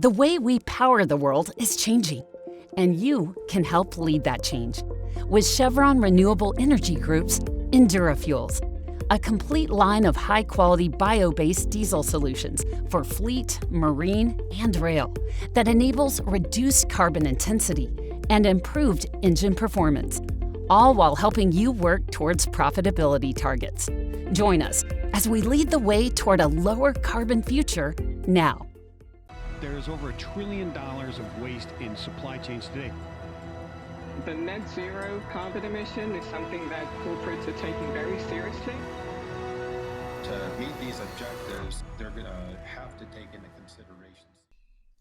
The way we power the world is changing, and you can help lead that change. With Chevron Renewable Energy Group's EnduraFuels, a complete line of high-quality bio-based diesel solutions for fleet, marine, and rail that enables reduced carbon intensity and improved engine performance, all while helping you work towards profitability targets. Join us as we lead the way toward a lower carbon future now. There is over $1 trillion of waste in supply chains today. The net zero carbon emission is something that corporates are taking very seriously. To meet these objectives, they're going to have to take into consideration.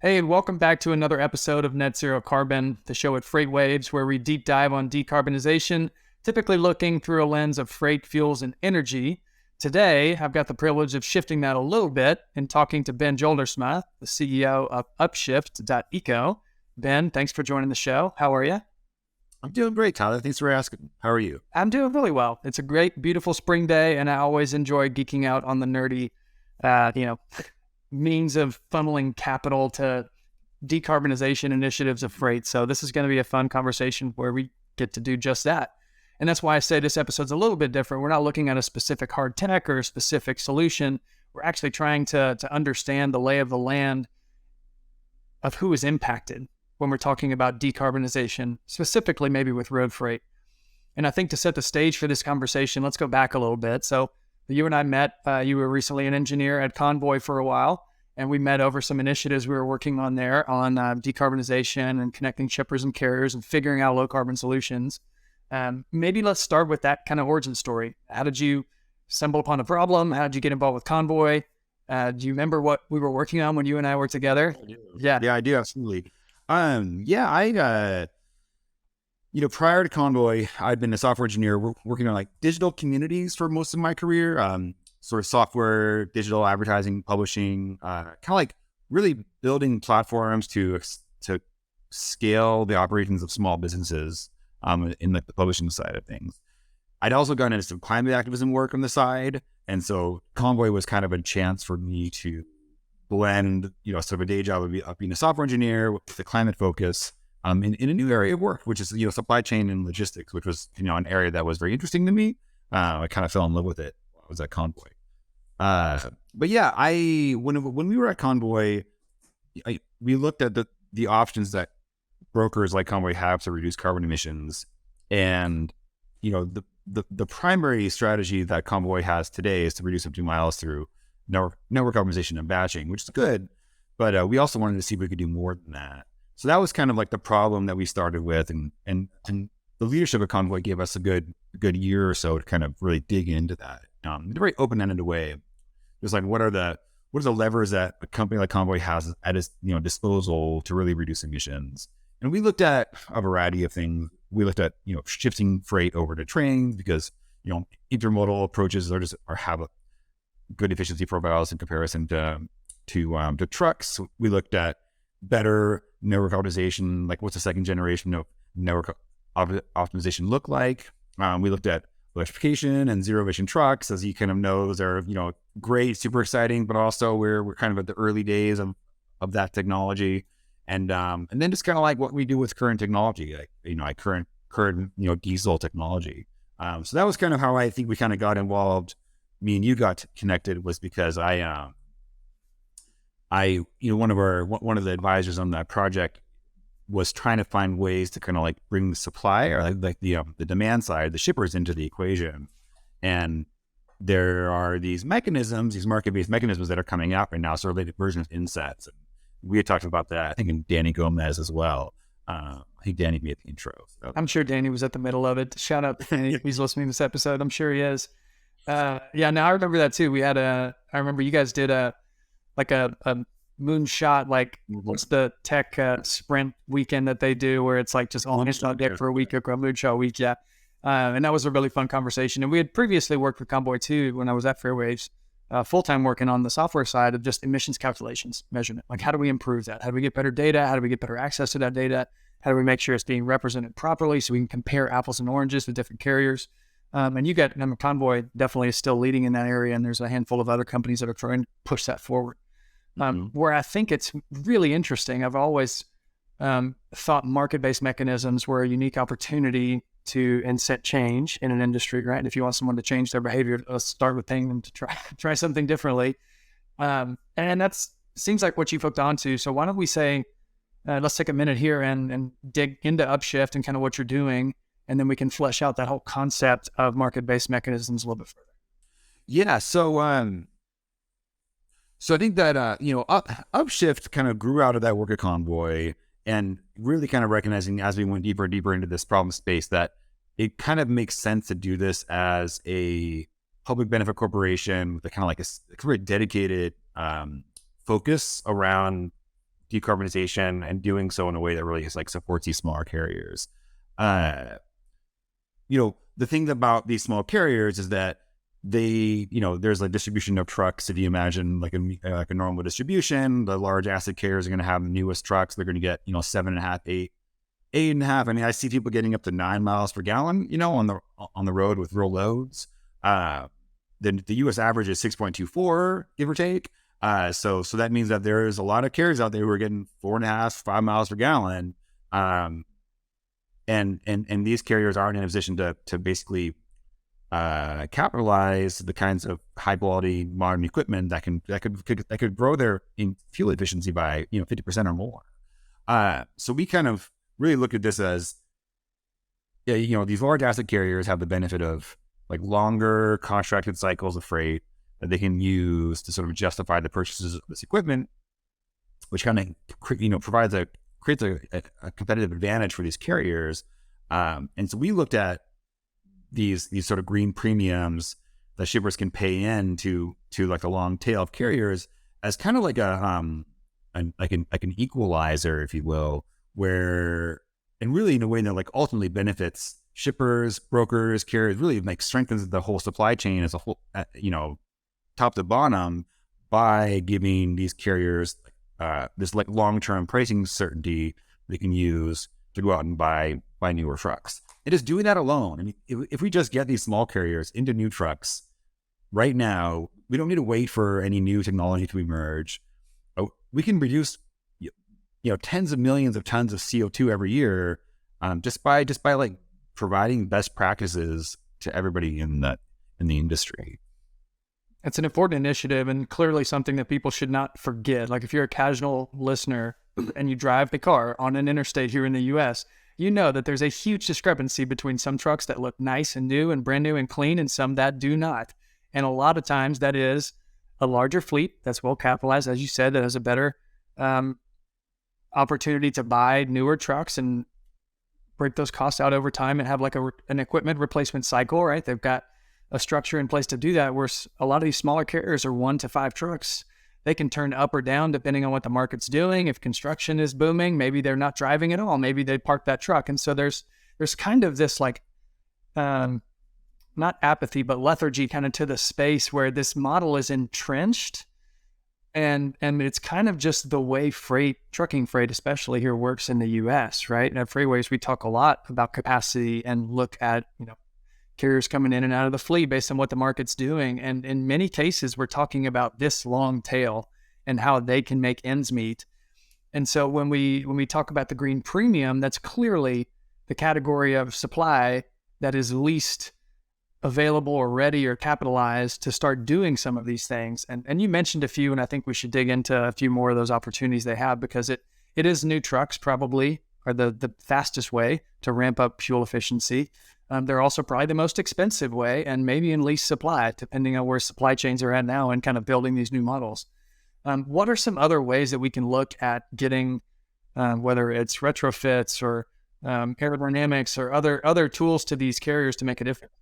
Hey, and welcome back to another episode of Net Zero Carbon, the show at FreightWaves, where we deep dive on decarbonization, typically looking through a lens of freight, fuels, and energy. Today, I've got the privilege of shifting that a little bit and talking to Ben Joldersma, the CEO of Upshift.eco. Ben, thanks for joining the show. How are you? I'm doing great, Tyler. Thanks for asking. How are you? I'm doing really well. It's a great, beautiful spring day, and I always enjoy geeking out on the nerdy, means of funneling capital to decarbonization initiatives of freight. So this is going to be a fun conversation where we get to do just that. And that's why I say this episode's a little bit different. We're not looking at a specific hard tech or a specific solution. We're actually trying to understand the lay of the land of who is impacted when we're talking about decarbonization, specifically maybe with road freight. And I think to set the stage for this conversation, let's go back a little bit. So you and I met, you were recently an engineer at Convoy for a while, and we met over some initiatives we were working on there on decarbonization and connecting shippers and carriers and figuring out low carbon solutions. Maybe let's start with that kind of origin story. How did you stumble upon a problem? How did you get involved with Convoy? Do you remember what we were working on when you and I were together? Yeah, I do, absolutely. Prior to Convoy, I'd been a software engineer working on like digital communities for most of my career, sort of software, digital advertising, publishing, kind of like really building platforms to scale the operations of small businesses in like the publishing side of things. I'd also gotten into some climate activism work on the side. And so Convoy was kind of a chance for me to blend, sort of a day job of being a software engineer with the climate focus in a new area of work, which is, supply chain and logistics, which was, an area that was very interesting to me. I kind of fell in love with it while I was at Convoy. But yeah, when we were at Convoy, we looked at the options that brokers like Convoy have to reduce carbon emissions. And, the primary strategy that Convoy has today is to reduce empty miles through network optimization and batching, which is good. But we also wanted to see if we could do more than that. So that was kind of like the problem that we started with, and the leadership of Convoy gave us a good year or so to kind of really dig into that in a very open-ended way. Just like what are the levers that a company like Convoy has at its disposal to really reduce emissions? And we looked at a variety of things. We looked at shifting freight over to trains because intermodal approaches have a good efficiency profiles in comparison to trucks. We looked at better network optimization, like what's the second generation of network optimization look like. We looked at electrification and zero emission trucks. As you kind of know, those are great, super exciting, but also we're kind of at the early days of that technology. And then just kind of like what we do with current technology, like current diesel technology. So that was kind of how I think we kind of got involved. Me and you got connected was because one of the advisors on that project was trying to find ways to kind of like bring the supply or like the demand side, the shippers into the equation. And there are these mechanisms, these market-based mechanisms that are coming out right now, sort of related versions of insets. And we had talked about that, I think, in Danny Gomez as well. I think Danny made the intro. So. I'm sure Danny was at the middle of it. Shout out to Danny if he's listening to this episode. I'm sure he is. I remember that too. I remember you guys did a moonshot, like what's the tech sprint weekend that they do where it's like just all hands on deck for a week, or a moonshot week. Yeah. And that was a really fun conversation. And we had previously worked with Convoy too when I was at FreightWaves, full-time working on the software side of just emissions calculations measurement. Like how do we improve that? How do we get better data? How do we get better access to that data? How do we make sure it's being represented properly so we can compare apples and oranges with different carriers? And Convoy definitely is still leading in that area, and there's a handful of other companies that are trying to push that forward. Where I think it's really interesting, I've always thought market-based mechanisms were a unique opportunity to incent change in an industry, right? If you want someone to change their behavior, let's start with paying them to try something differently. And that's seems like what you've hooked onto. So why don't we say, let's take a minute here and dig into Upshift and kind of what you're doing, and then we can flesh out that whole concept of market-based mechanisms a little bit further. Yeah. So I think that Upshift kind of grew out of that work at Convoy, and really kind of recognizing as we went deeper and deeper into this problem space that it kind of makes sense to do this as a public benefit corporation with a kind of like a very dedicated focus around decarbonization, and doing so in a way that really is like supports these smaller carriers. The thing about these small carriers is that they, there's like distribution of trucks. If you imagine like a normal distribution, the large asset carriers are going to have the newest trucks. They're going to get 7.5, 8.5. I mean, I see people getting up to 9 miles per gallon, on the road with real loads. Then the U.S. average is 6.24, give or take. So that means that there's a lot of carriers out there who are getting 4.5, 5 miles per gallon. And these carriers aren't in a position to basically capitalize the kinds of high quality modern equipment that could grow their fuel efficiency by 50% or more. So we kind of really look at this as these large asset carriers have the benefit of like longer contracted cycles of freight that they can use to sort of justify the purchases of this equipment, which kind of creates a competitive advantage for these carriers. And so we looked at these sort of green premiums that shippers can pay in to like the long tail of carriers as kind of like an equalizer, if you will, and really in a way that like ultimately benefits shippers, brokers, carriers, really like strengthens the whole supply chain as a whole, top to bottom, by giving these carriers this like long-term pricing certainty they can use to go out and buy newer trucks. And just doing that alone, I mean, if we just get these small carriers into new trucks right now, we don't need to wait for any new technology to emerge. We can reduce, tens of millions of tons of CO2 every year, just by like providing best practices to everybody in the industry. It's an important initiative, and clearly something that people should not forget. Like if you're a casual listener and you drive the car on an interstate here in the U.S., you know that there's a huge discrepancy between some trucks that look nice and new and brand new and clean and some that do not. And a lot of times that is a larger fleet that's well capitalized, as you said, that has a better opportunity to buy newer trucks and break those costs out over time and have like an equipment replacement cycle, right? They've got a structure in place to do that, where a lot of these smaller carriers are 1 to 5 trucks. They can turn up or down depending on what the market's doing. If construction is booming, maybe they're not driving at all. Maybe they park that truck. And so there's kind of this like, not apathy, but lethargy kind of to the space where this model is entrenched. And it's kind of just the way trucking freight, especially here, works in the US, right? And at FreightWaves, we talk a lot about capacity and look at, carriers coming in and out of the fleet based on what the market's doing. And in many cases, we're talking about this long tail and how they can make ends meet. And so when we talk about the green premium, that's clearly the category of supply that is least available or ready or capitalized to start doing some of these things. And you mentioned a few, and I think we should dig into a few more of those opportunities they have, because it is new trucks probably are the fastest way to ramp up fuel efficiency. They're also probably the most expensive way, and maybe in least supply, depending on where supply chains are at now and kind of building these new models. What are some other ways that we can look at getting, whether it's retrofits or aerodynamics or other tools to these carriers to make a difference?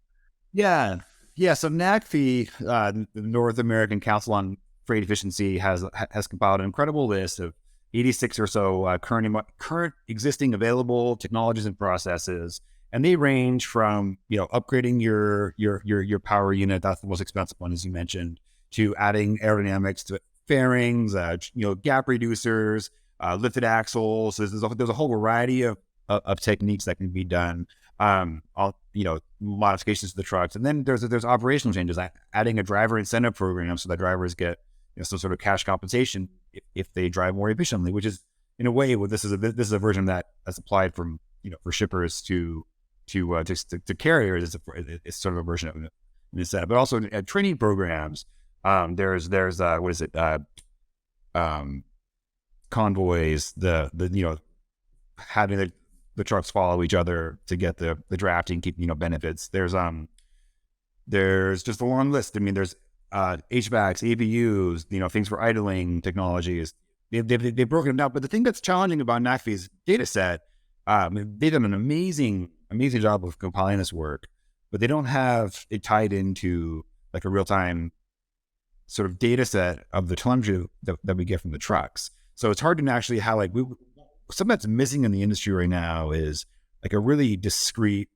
Yeah. So NACFE, the North American Council on Freight Efficiency, has compiled an incredible list of 86 or so current existing available technologies and processes. And they range from, upgrading your power unit, that's the most expensive one, as you mentioned, to adding aerodynamics to fairings, gap reducers, lifted axles. There's a whole variety of techniques that can be done. Modifications to the trucks. And then there's operational changes, adding a driver incentive program so that drivers get some sort of cash compensation if they drive more efficiently, which is in a way what this is a version that's applied from for shippers to carriers. It's sort of a version of it in that, but also at training programs. There's what is it? Convoys, the having the trucks follow each other to get the drafting, keep benefits. There's just a long list. I mean, there's HVACs, APUs, things for idling technologies. They've broken them down. But the thing that's challenging about NACFI's data set, they've done an amazing job of compiling this work, but they don't have it tied into like a real-time sort of data set of the telemetry that we get from the trucks. So it's hard to actually how something that's missing in the industry right now is like a really discrete,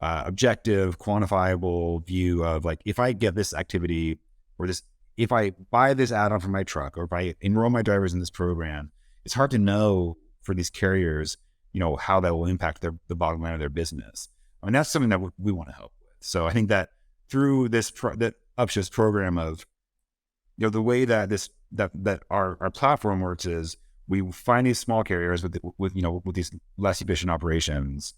objective, quantifiable view of like, if I get this activity or if I buy this add-on for my truck, or if I enroll my drivers in this program, it's hard to know for these carriers, how that will impact the bottom line of their business. I mean, that's something that we want to help with. So I think that through that Upshift program of, the way that that our platform works is we find these small carriers with these less efficient operations,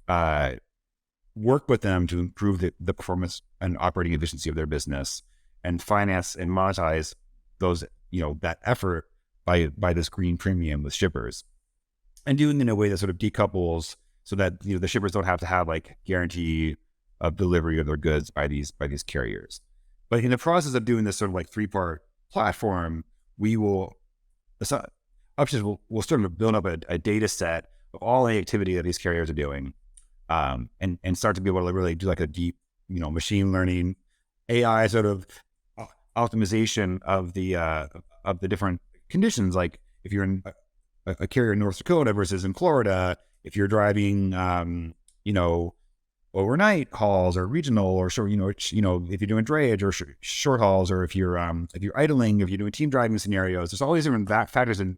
work with them to improve the performance and operating efficiency of their business, and finance and monetize those, that effort by this green premium with shippers, and doing it in a way that sort of decouples so that the shippers don't have to have like guarantee of delivery of their goods by these carriers. But in the process of doing this sort of like 3-part platform, Upshift will sort of build up a data set of all the activity that these carriers are doing, and start to be able to really do like a deep, machine learning, AI sort of optimization of the different conditions. Like if you're in a carrier in North Dakota versus in Florida, if you're driving, overnight hauls or regional or short, if you're doing drayage or short hauls, or if you're idling, if you're doing team driving scenarios, there's all these different factors and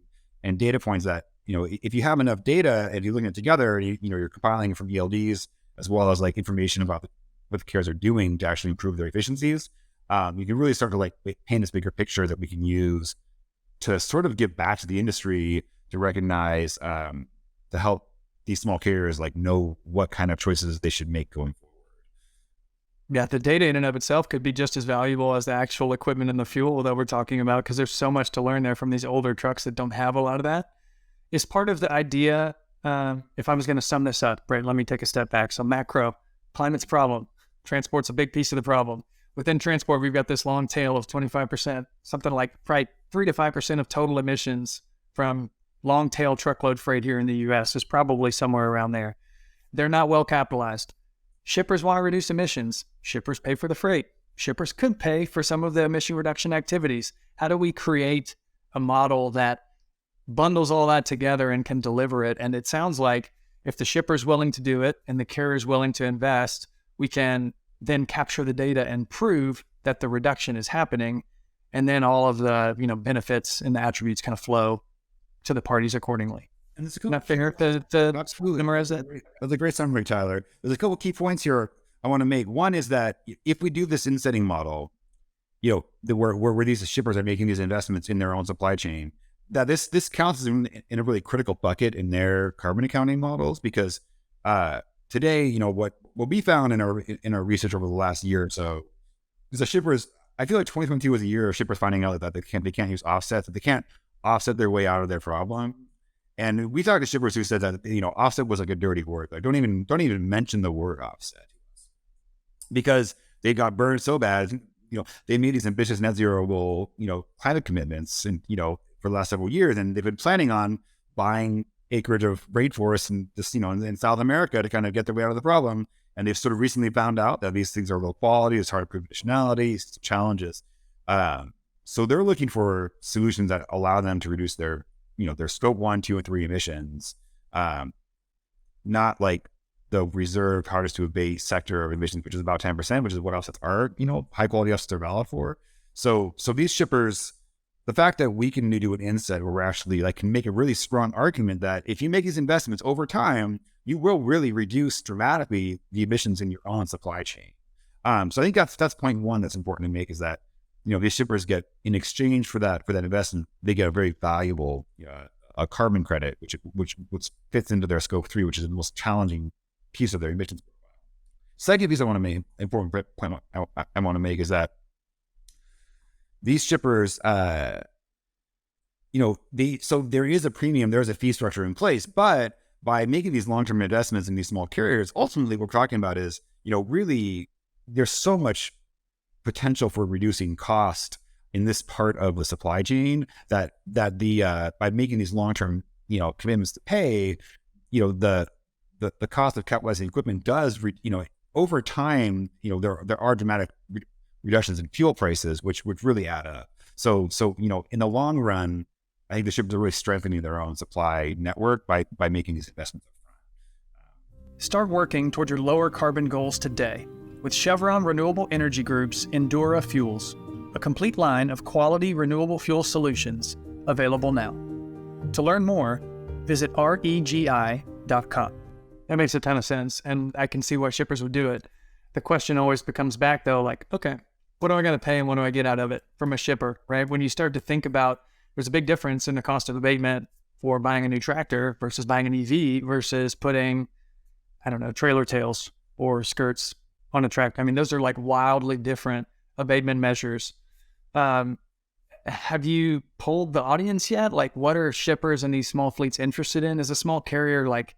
data points that, if you have enough data and you're looking at it together, you're compiling from ELDs as well as like information about what the carriers are doing to actually improve their efficiencies. You can really start to like paint this bigger picture that we can use to sort of give back to the industry to recognize, to help these small carriers like know what kind of choices they should make going forward. Yeah, the data in and of itself could be just as valuable as the actual equipment and the fuel that we're talking about, because there's so much to learn there from these older trucks that don't have a lot of that. Is part of the idea, if I was going to sum this up, right, let me take a step back. So macro, climate's a problem. Transport's a big piece of the problem. Within transport, we've got this long tail of 25%, something like probably 3 to 5% of total emissions from long tail truckload freight here in the US is probably somewhere around there. They're not well capitalized. Shippers want to reduce emissions. Shippers pay for the freight. Shippers could pay for some of the emission reduction activities. How do we create a model that bundles all that together and can deliver it? And it sounds like if the shipper's willing to do it and the carrier's willing to invest, we can then capture the data and prove that the reduction is happening. And then all of the benefits and the attributes kind of flow to the parties accordingly. And it's not fair to absolutely memorize that. That's a great summary, Tyler. There's a couple key points here I want to make. One is that if we do this insetting model, where these shippers are making these investments in their own supply chain, that this counts as in a really critical bucket in their carbon accounting models, because today, what we found in our research over the last year or so is that shippers, I feel like 2022 was a year of shippers finding out that they can't use offsets, that they can't offset their way out of their problem. And we talked to shippers who said that, offset was like a dirty word. Like don't even mention the word offset, because they got burned so bad. They made these ambitious net zero goal, climate commitments, and for the last several years, and they've been planning on buying acreage of rainforest and just in South America to kind of get their way out of the problem. And they've sort of recently found out that these things are low quality. It's hard to prove additionality, it's challenges. So they're looking for solutions that allow them to reduce their scope 1, 2, and 3 emissions, not like the reserved hardest to abate sector of emissions, which is about 10%, which is what offsets are, high quality offsets are valid for. So these shippers, the fact that we can do an inset where we're actually can make a really strong argument that if you make these investments over time, you will really reduce dramatically the emissions in your own supply chain. So I think that's point one that's important to make, is that these shippers get, in exchange for that investment, they get a very valuable a carbon credit, which fits into their scope 3, which is the most challenging piece of their emissions profile. Second piece I want to make, important point I want to make, is that these shippers, so there is a premium, there's a fee structure in place, but by making these long-term investments in these small carriers, ultimately what we're talking about is, really there's so much potential for reducing cost in this part of the supply chain that by making these long-term, commitments to pay, the cost of capitalizing equipment does, over time, there are dramatic reductions in fuel prices, which would really add up. So, in the long run, I think the shippers are really strengthening their own supply network by making these investments upfront. Start working toward your lower carbon goals today with Chevron Renewable Energy Group's Endura Fuels, a complete line of quality renewable fuel solutions available now. To learn more, visit regi.com. That makes a ton of sense, and I can see why shippers would do it. The question always becomes back, though, like, okay, what do I got to pay and what do I get out of it from a shipper, right? When you start to think about, there's a big difference in the cost of abatement for buying a new tractor versus buying an EV versus putting, trailer tails or skirts on a tractor. I mean, those are like wildly different abatement measures. Have you polled the audience yet? Like, what are shippers and these small fleets interested in? Is a small carrier like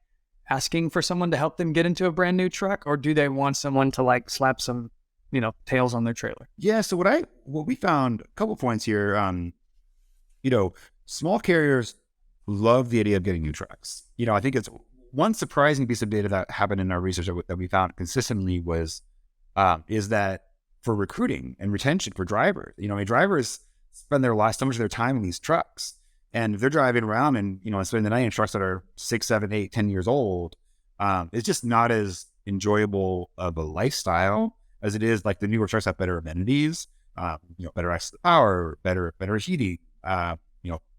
asking for someone to help them get into a brand new truck, or do they want someone to like slap some, tails on their trailer? Yeah. So what we found, a couple points here. Small carriers love the idea of getting new trucks. I think it's one surprising piece of data that happened in our research that we found consistently is that for recruiting and retention for drivers, drivers spend so much of their time in these trucks, and if they're driving around and, spending the night in trucks that are 6, 7, 8, 10 years old, it's just not as enjoyable of a lifestyle as it is like the newer trucks have better amenities, better access to power, better heating,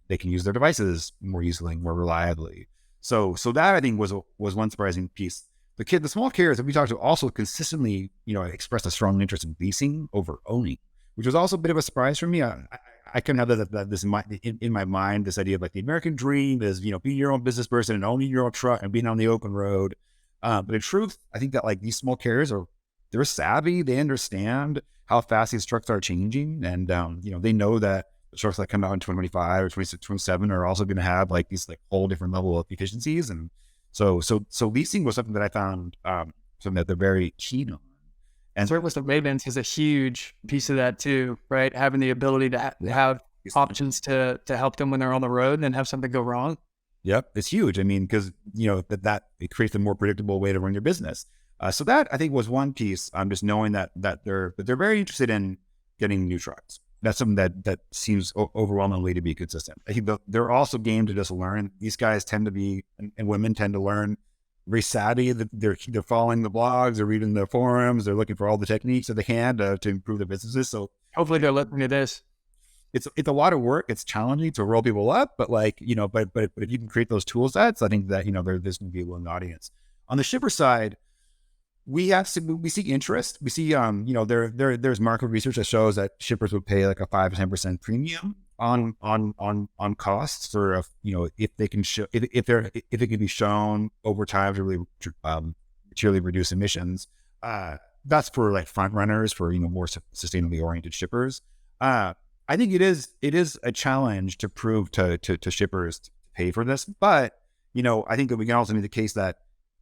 they can use their devices more easily, more reliably. So that I think was one surprising piece. The small carriers that we talked to also consistently, expressed a strong interest in leasing over owning, which was also a bit of a surprise for me. I couldn't have this in my mind, this idea of like the American dream is, being your own business person and owning your own truck and being on the open road. But in truth, I think that like these small carriers they're savvy. They understand how fast these trucks are changing. And, they know that the trucks that come out in 2025 or 2027 are also going to have like these like whole different level of efficiencies. And so leasing was something that I found, something that they're very keen on. And service abatement is a huge piece of that too, right? Having the ability to have options to help them when they're on the road and have something go wrong. Yep, it's huge. I mean, because that it creates a more predictable way to run your business. So that I think was one piece. Just knowing that they're very interested in getting new trucks. That's something that seems overwhelmingly to be consistent. I think they're also game to just learn. These guys tend to be, and women tend to learn very savvy. They're following the blogs, they're reading the forums, they're looking for all the techniques that they can to improve their businesses. So hopefully they're listening to this. It's a lot of work. It's challenging to roll people up, but but if you can create those tool sets, I think that there's going to be a willing audience. On the shipper side, we see interest. We see there's market research that shows that shippers would pay like a 5 to 10% premium on costs for if they can show if it can be shown over time to really materially reduce emissions. That's for like front runners, for more sustainably oriented shippers. I think it is a challenge to prove to shippers to pay for this, but I think that we can also make the case that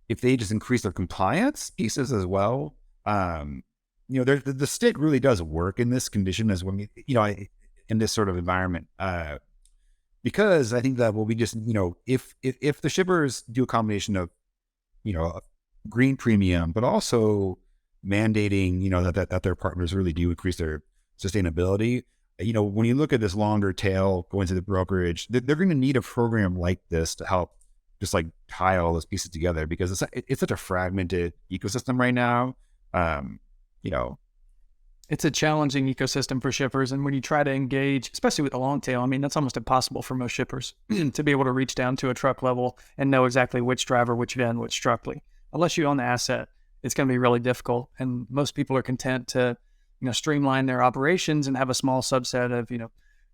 if they just increase their compliance pieces as well, the stick really does work in this condition as when in this sort of environment, because I think that we just if the shippers do a combination of a green premium, but also mandating that their partners really do increase their sustainability. When you look at this longer tail going to the brokerage, they're going to need a program like this to help just like tie all those pieces together, because it's such a fragmented ecosystem right now. It's a challenging ecosystem for shippers. And when you try to engage, especially with the long tail, I mean, that's almost impossible for most shippers to be able to reach down to a truck level and know exactly which driver, which van, which truck. Unless you own the asset, it's going to be really difficult. And most people are content to streamline their operations and have a small subset of,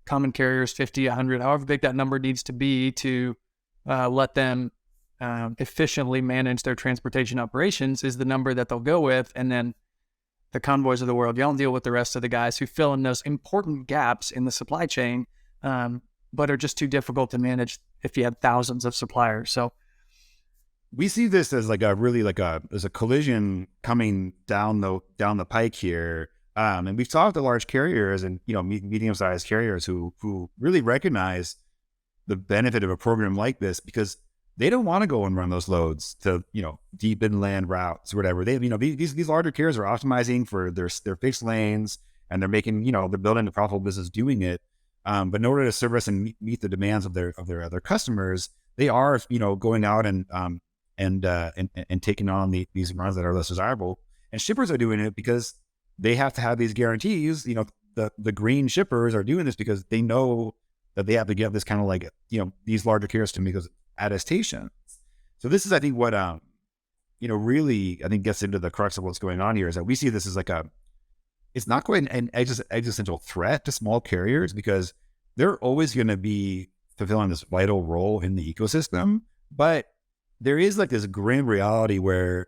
common carriers, 50, 100, however big that number needs to be to let them efficiently manage their transportation operations is the number that they'll go with. And then the Convoys of the world, y'all deal with the rest of the guys who fill in those important gaps in the supply chain, but are just too difficult to manage if you have thousands of suppliers. So we see this as there's a collision coming down the pike here. And we've talked to large carriers and, medium-sized carriers who really recognize the benefit of a program like this because they don't want to go and run those loads to, deep inland routes or whatever. They, these larger carriers are optimizing for their fixed lanes and they're making, they're building a profitable business doing it. But in order to service and meet the demands of their other customers, they are, going out and taking on these runs that are less desirable. And shippers are doing it because they have to have these guarantees. The green shippers are doing this because they know that they have to get this kind of these larger carriers to make those attestations. So this is, I think, what really I think gets into the crux of what's going on here is that we see this as it's not quite an existential threat to small carriers because they're always going to be fulfilling this vital role in the ecosystem, but there is this grim reality where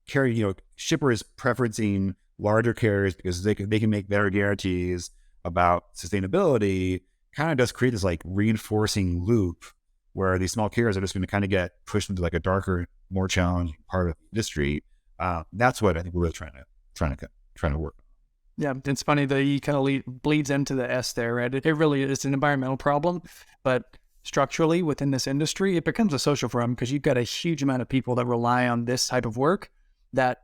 shippers preferencing larger carriers because they can make better guarantees about sustainability. Kind of does create this reinforcing loop where these small carriers are just going to kind of get pushed into a darker, more challenging part of the industry. That's what I think we're really trying to work on. Yeah, it's funny that E kind of bleeds into the S there, right? It really is an environmental problem, but structurally within this industry, it becomes a social problem because you've got a huge amount of people that rely on this type of work that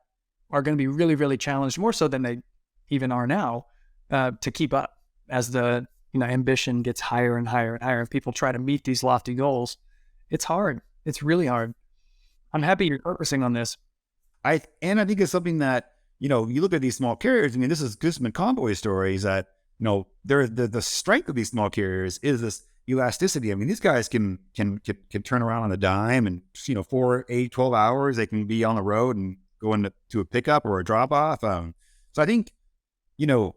are going to be really, really challenged, more so than they even are now, to keep up as the ambition gets higher and higher and higher. And people try to meet these lofty goals. It's hard. It's really hard. I'm happy you're focusing on this. I think it's something that, you look at these small carriers. I mean, this is Guzman Convoy stories that, the strength of these small carriers is this elasticity. I mean, these guys can turn around on a dime and, 4, 8, 12 hours, they can be on the road and go into a pickup or a drop off. So I think, that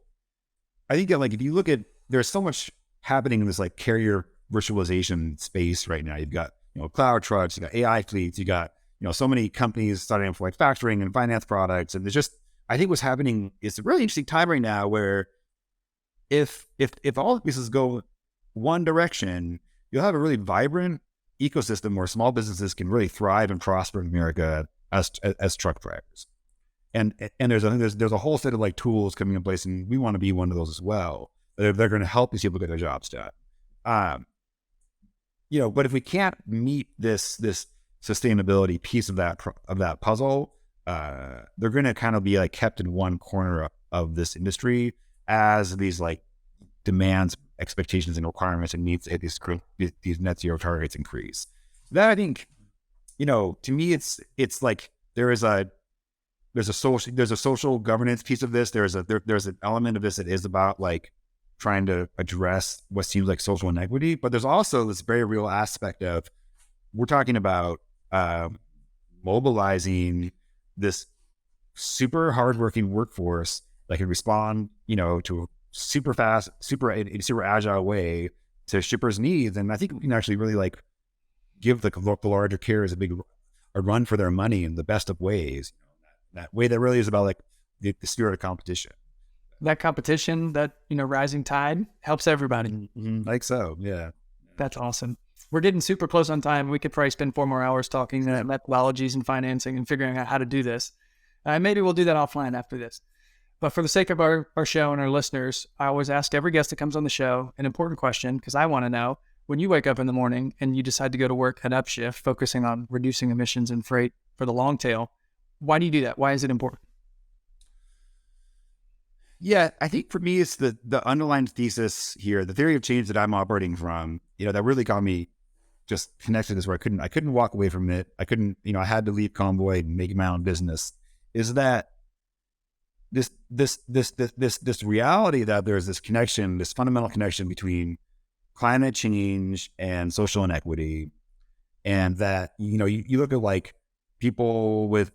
if you look at, there's so much happening in this carrier virtualization space right now. You've got, cloud trucks, you've got AI fleets, you got, so many companies starting for factoring and finance products. And there's just, I think what's happening is a really interesting time right now where if all the pieces go one direction, you'll have a really vibrant ecosystem where small businesses can really thrive and prosper in America as truck drivers. And there's a whole set of tools coming in place, and we want to be one of those as well. They're going to help these people get their jobs done. But if we can't meet this sustainability piece of that puzzle, they're going to kind of be kept in one corner of this industry as these demands, expectations, and requirements and needs to hit these net zero targets increase. That I think, to me, it's there's a social governance piece of this. There's an element of this that is about trying to address what seems like social inequity, but there's also this very real aspect of we're talking about mobilizing this super hardworking workforce that can respond, to a super fast, super agile way to shippers' needs. And I think we can actually really give the larger carriers a run for their money in the best of ways. That way that really is about the spirit of competition. That competition, that rising tide helps everybody. Mm-hmm. So, yeah. That's awesome. We're getting super close on time. We could probably spend 4 more hours talking methodologies and financing and figuring out how to do this. Maybe we'll do that offline after this. But for the sake of our show and our listeners, I always ask every guest that comes on the show an important question because I want to know, when you wake up in the morning and you decide to go to work at Upshift, focusing on reducing emissions and freight for the long tail, why do you do that? Why is it important? Yeah, I think for me, it's the underlying thesis here, the theory of change that I'm operating from, that really got me just connected to this where I couldn't walk away from it. I couldn't, I had to leave Convoy and make my own business, is that this reality that there's this connection, this fundamental connection between climate change and social inequity. And that, you look at people with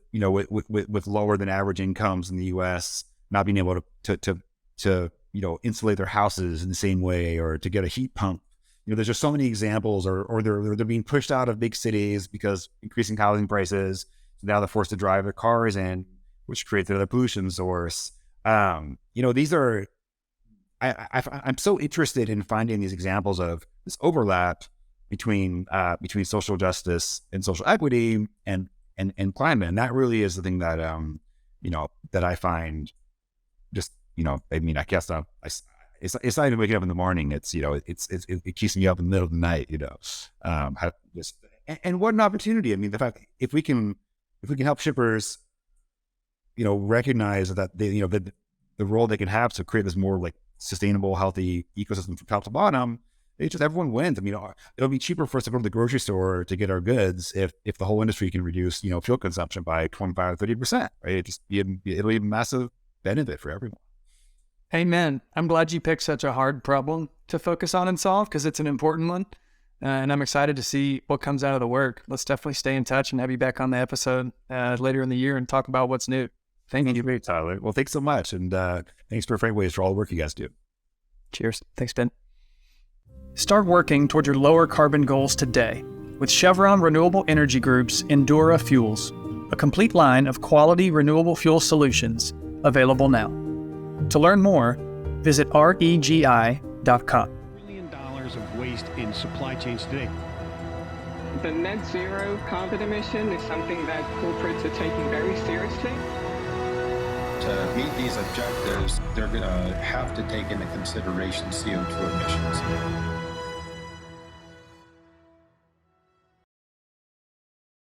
lower than average incomes in the US, not being able to insulate their houses in the same way, or to get a heat pump. There's just so many examples, or they're being pushed out of big cities because increasing housing prices. So now they're forced to drive their cars in, which creates another pollution source. These are, I'm so interested in finding these examples of this overlap between social justice and social equity and climate. And that really is the thing that, that I find just, I guess it's not even waking up in the morning. It's, it keeps me up in the middle of the night, and what an opportunity. I mean, the fact, if we can help shippers, recognize that they, the role they can have to create this more like sustainable, healthy ecosystem from top to bottom, everyone wins. I mean, it'll be cheaper for us to go to the grocery store to get our goods if the whole industry can reduce, fuel consumption by 25 or 30%, right? It'll be a massive benefit for everyone. Amen. I'm glad you picked such a hard problem to focus on and solve, because it's an important one. And I'm excited to see what comes out of the work. Let's definitely stay in touch and have you back on the episode later in the year and talk about what's new. Thank you. Great, Tyler. Well, thanks so much. And thanks for FreightWaves for all the work you guys do. Cheers. Thanks, Ben. Start working toward your lower carbon goals today with Chevron Renewable Energy Group's Endura Fuels, a complete line of quality renewable fuel solutions available now. To learn more, visit regi.com. $1 trillion of waste in supply chains today. The net zero carbon emission is something that corporates are taking very seriously. To meet these objectives, they're going to have to take into consideration CO2 emissions.